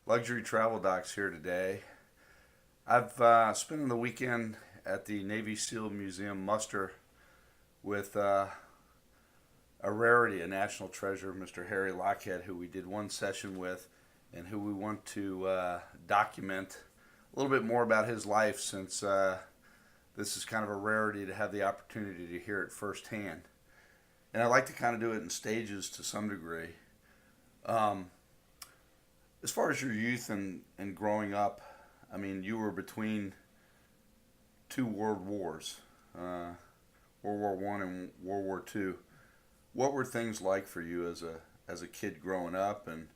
Luxury Travel Docs here today. I've spent the weekend at the Navy SEAL Museum muster with a rarity, a national treasure, Mr. Harry Lockhead, who we did one session with and who we want to document a little bit more about his life, since this is kind of a rarity to have the opportunity to hear it firsthand. And I like to kind of do it in stages to some degree. As far as your youth and growing up, I mean, you were between two world wars, World War I and World War II. What were things like for you as a kid growing up, and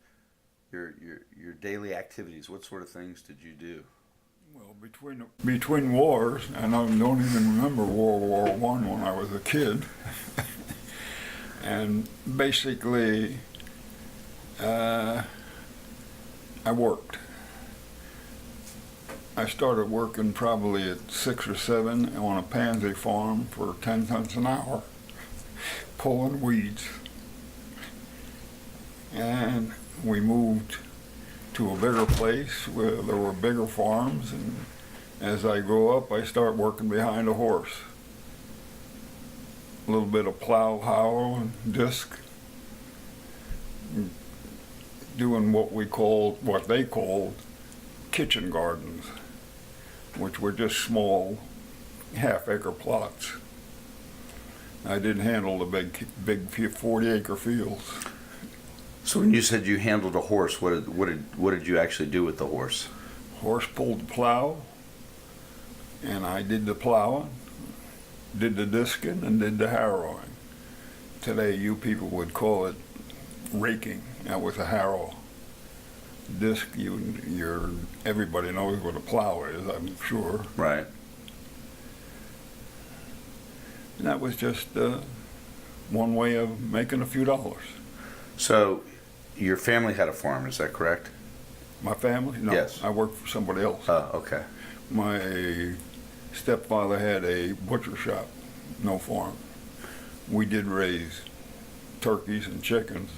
your daily activities? What sort of things did you do? Well, between wars, and I don't even remember World War I when I was a kid. And basically, I worked. I started working probably at 6 or 7 on a pansy farm for 10 cents an hour, pulling weeds. And we moved to a bigger place where there were bigger farms, and as I grew up, I started working behind a horse. A little bit of plow, howl, and disc, doing what they called kitchen gardens, which were just small half-acre plots. I didn't handle the big 40-acre fields. So when you said you handled a horse, what did you actually do with the horse? Horse pulled the plow, and I did the plowing, did the disking, and did the harrowing. Today, you people would call it raking. That was a harrow. Disc, everybody knows what a plow is, I'm sure. Right. And that was just one way of making a few dollars. So, your family had a farm, is that correct? My family? No, yes. I worked for somebody else. Oh, okay. My stepfather had a butcher shop, no farm. We did raise turkeys and chickens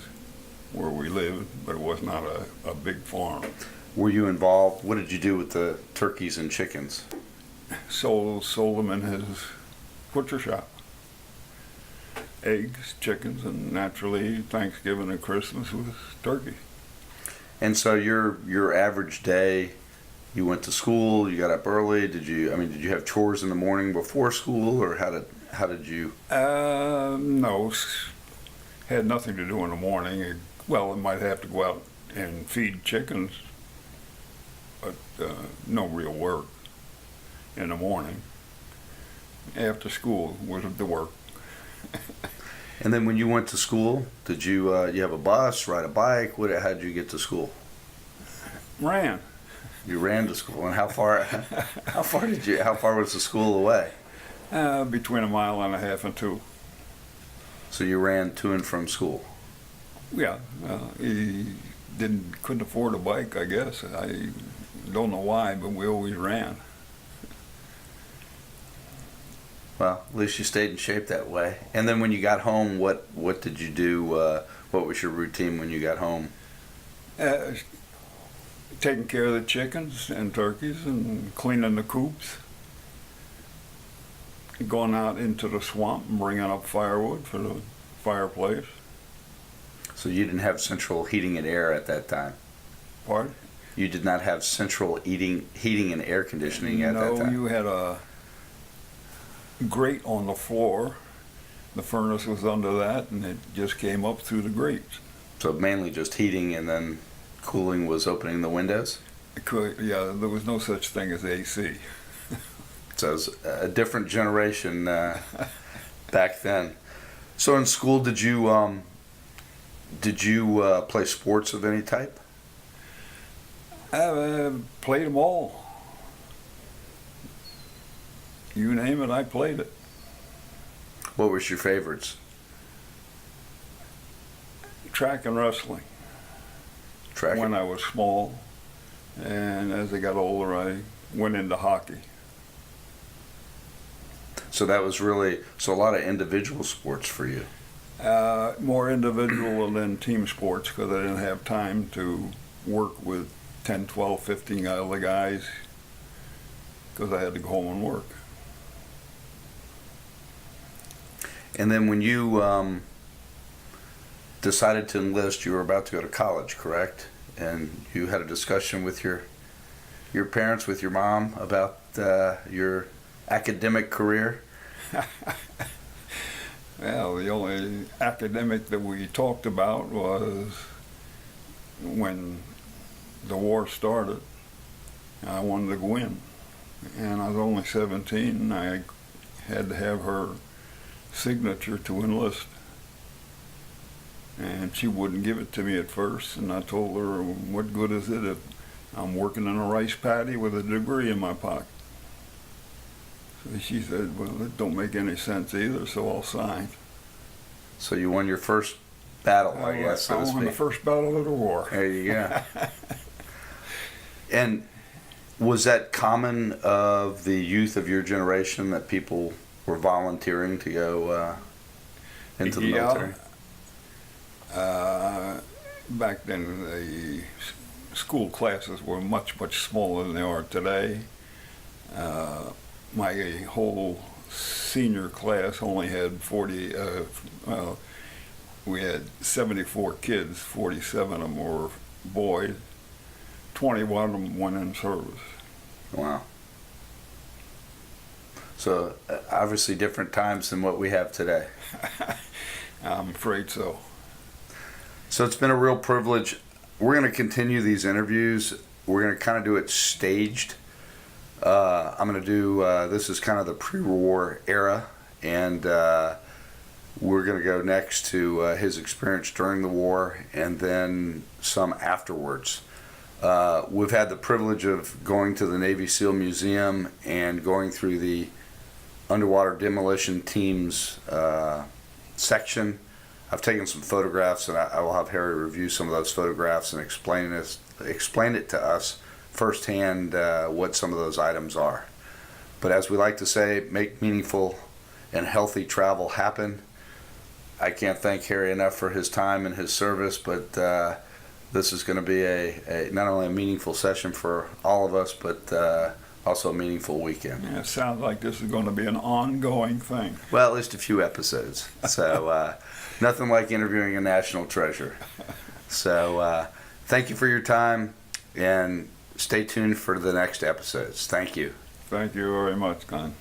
where we lived, but it was not a big farm. Were you involved? What did you do with the turkeys and chickens? Sold them in his butcher shop. Eggs, chickens, and naturally Thanksgiving and Christmas was turkey. And so your average day, you went to school, you got up early, did you have chores in the morning before school, or how did you? No, had nothing to do in the morning. Well, I might have to go out and feed chickens, but no real work in the morning. After school was the work. And then when you went to school, did you have a bus, ride a bike? How did you get to school? Ran. You ran to school, and how far? How far was the school away? Between 1.5 miles and 2. So you ran to and from school. Yeah, he couldn't afford a bike, I guess. I don't know why, but we always ran. Well, at least you stayed in shape that way. And then when you got home, what did you do? What was your routine when you got home? Taking care of the chickens and turkeys and cleaning the coops. Going out into the swamp and bringing up firewood for the fireplace. So you didn't have central heating and air at that time? Pardon? You did not have central heating and air conditioning at that time? No, you had a grate on the floor. The furnace was under that, and it just came up through the grates. So mainly just heating, and then cooling was opening the windows? Yeah, there was no such thing as AC. So it was a different generation back then. So in school, did you play sports of any type? I played them all. You name it, I played it. What was your favorites? Track and wrestling. Track. When I was small, and as I got older, I went into hockey. So that was really, so a lot of individual sports for you. More individual than team sports, because I didn't have time to work with 10, 12, 15 other guys because I had to go home and work. And then when you decided to enlist, you were about to go to college, correct? And you had a discussion with your parents, with your mom, about your academic career. Well, the only academic that we talked about was when the war started. I wanted to go in, and I was only 17, and I had to have her signature to enlist. And she wouldn't give it to me at first, and I told her, what good is it if I'm working in a rice paddy with a degree in my pocket? So she said, well, it don't make any sense either, so I'll sign. So you won your first battle, I guess, so to I won the speak. first battle of the war. There you go. And was that common of the youth of your generation that people were volunteering to go into the military? Back then, the school classes were much, much smaller than they are today. My whole senior class only had 40, we had 74 kids, 47 of them were boys, 21 of them went in service. Wow. So obviously different times than what we have today. I'm afraid so. So it's been a real privilege. We're going to continue these interviews. We're going to kind of do it staged. I'm going to do, this is kind of the pre-war era, and we're going to go next to his experience during the war and then some afterwards. We've had the privilege of going to the Navy SEAL Museum and going through the underwater demolition teams section. I've taken some photographs, and I will have Harry review some of those photographs and explain it to us firsthand what some of those items are. But as we like to say, make meaningful and healthy travel happen. I can't thank Harry enough for his time and his service, but this is going to be a not only a meaningful session for all of us, but also a meaningful weekend. Yeah, it sounds like this is going to be an ongoing thing. Well, at least a few episodes. So nothing like interviewing a national treasure. So thank you for your time, and stay tuned for the next episodes. Thank you. Thank you very much, Glenn.